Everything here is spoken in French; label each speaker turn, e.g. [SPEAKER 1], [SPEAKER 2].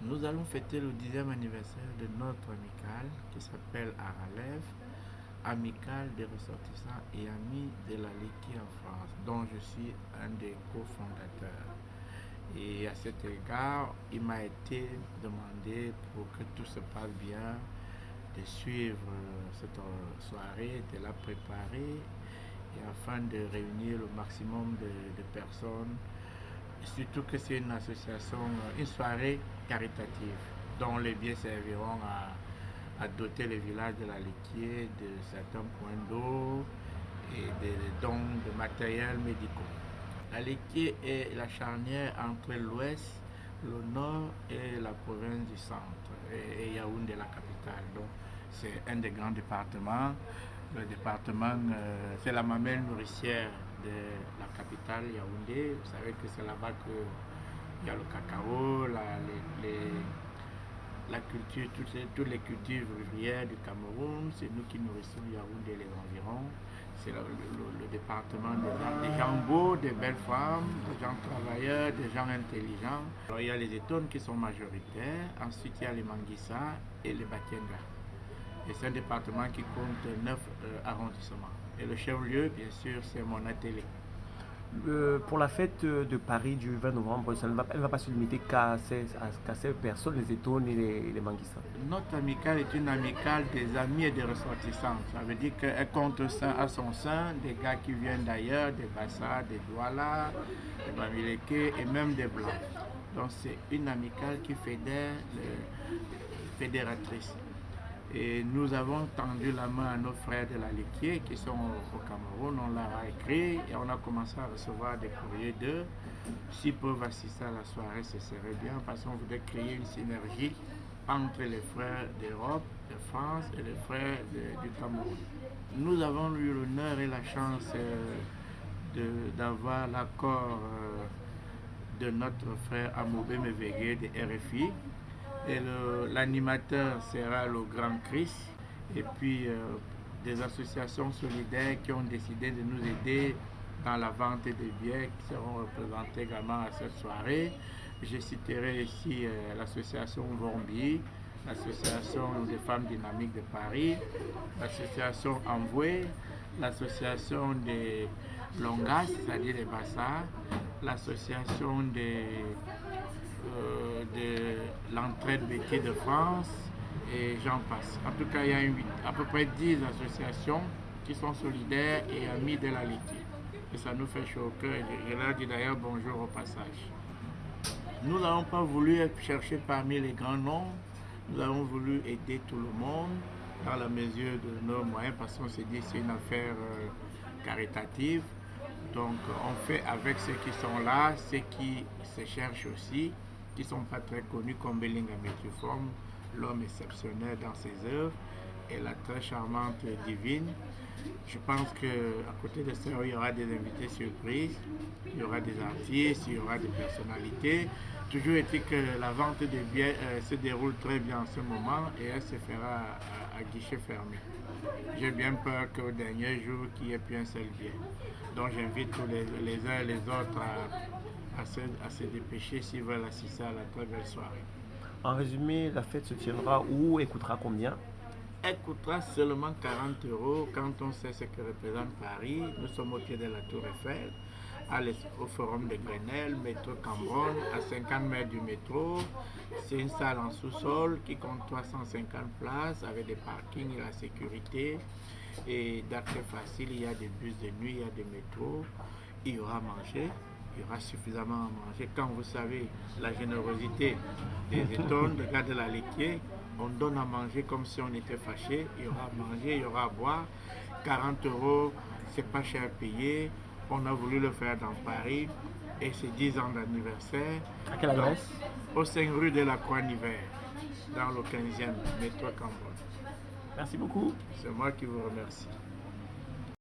[SPEAKER 1] Nous allons fêter le 10e anniversaire de notre amicale qui s'appelle Aralev, amicale des ressortissants et amis de la Leki en France, dont je suis un des cofondateurs. Et à cet égard, il m'a été demandé, pour que tout se passe bien, de suivre cette soirée, de la préparer et afin de réunir le maximum de personnes. Surtout que c'est une association, une soirée caritative dont les biens serviront à doter les villages de la Léquier de certains points d'eau et des dons de matériel médicaux. La Léquier est la charnière entre l'ouest, le nord et la province du centre, et Yaoundé la capitale. Donc c'est un des grands départements. Le département, c'est la mamelle nourricière de la capitale Yaoundé. Vous savez que c'est là-bas qu'il y a le cacao, la culture, toutes les cultures vivrières du Cameroun. C'est nous qui nourrissons Yaoundé et les environs. C'est le département des gens beaux, des belles femmes, des gens travailleurs, des gens intelligents. Alors, il y a les Étones qui sont majoritaires. Ensuite, il y a les Manguissa et les Batienga. Et c'est un département qui compte 9 arrondissements. Et le chef-lieu, bien sûr, c'est Monatélé.
[SPEAKER 2] Pour la fête de Paris du 20 novembre, elle ne va pas se limiter qu'à ces personnes, les Étones et les Manguissa.
[SPEAKER 1] Notre amicale est une amicale des amis et des ressortissants. Ça veut dire qu'elle compte à son sein des gars qui viennent d'ailleurs, des Bassa, des Douala, des Bamileke et même des Blancs. Donc c'est une amicale qui fédère les fédératrices. Et nous avons tendu la main à nos frères de la Léquier qui sont au Cameroun. On leur a écrit et on a commencé à recevoir des courriers d'eux. S'ils peuvent assister à la soirée, ce serait bien parce qu'on voudrait créer une synergie entre les frères d'Europe, de France et les frères du Cameroun. Nous avons eu l'honneur et la chance d'avoir l'accord de notre frère Amoubé Mevegué de RFI. Et l'animateur sera le Grand Chris. Et puis des associations solidaires qui ont décidé de nous aider dans la vente des billets qui seront représentés également à cette soirée. Je citerai ici l'association Vombi, l'association des femmes dynamiques de Paris, l'association Envoué, l'association des Longas, c'est-à-dire des Bassards, l'association de l'entraide Béquet de France et j'en passe. En tout cas, il y a à peu près 10 associations qui sont solidaires et amies de la Léquier. Et ça nous fait chaud au cœur. Je leur dis d'ailleurs bonjour au passage. Nous n'avons pas voulu chercher parmi les grands noms. Nous avons voulu aider tout le monde dans la mesure de nos moyens parce qu'on s'est dit que c'est une affaire caritative. Donc on fait avec ceux qui sont là, ceux qui se cherchent aussi, qui ne sont pas très connus comme Belinga Métuforme, l'homme exceptionnel dans ses œuvres, et la très charmante Divine. Je pense qu'à côté de ça, il y aura des invités surprises, il y aura des artistes, il y aura des personnalités. Toujours est-il que la vente des billets se déroule très bien en ce moment et elle se fera à guichet fermé. J'ai bien peur qu'au dernier jour, qu'il n'y ait plus un seul billet. Donc j'invite tous les uns et les autres à se dépêcher s'ils veulent assister à la très belle soirée.
[SPEAKER 2] En résumé, la fête se tiendra où et coûtera combien?
[SPEAKER 1] Elle coûtera seulement 40 € quand on sait ce que représente Paris. Nous sommes au pied de la Tour Eiffel, au Forum de Grenelle, métro Cambronne, à 50 mètres du métro. C'est une salle en sous-sol qui compte 350 places avec des parkings et la sécurité. Et d'accès facile, il y a des bus de nuit, il y a des métros. Il y aura à manger. Il y aura suffisamment à manger. Quand vous savez la générosité des Étones, des gars de la Léquier, on donne à manger comme si on était fâché. Il y aura à manger, il y aura à boire. 40 €, c'est pas cher payé. On a voulu le faire dans Paris et c'est 10 ans d'anniversaire.
[SPEAKER 2] À quelle adresse?
[SPEAKER 1] Au 5 rue de la Croix-Niver, dans le 15e métro Cambronne.
[SPEAKER 2] Merci beaucoup.
[SPEAKER 1] C'est moi qui vous remercie.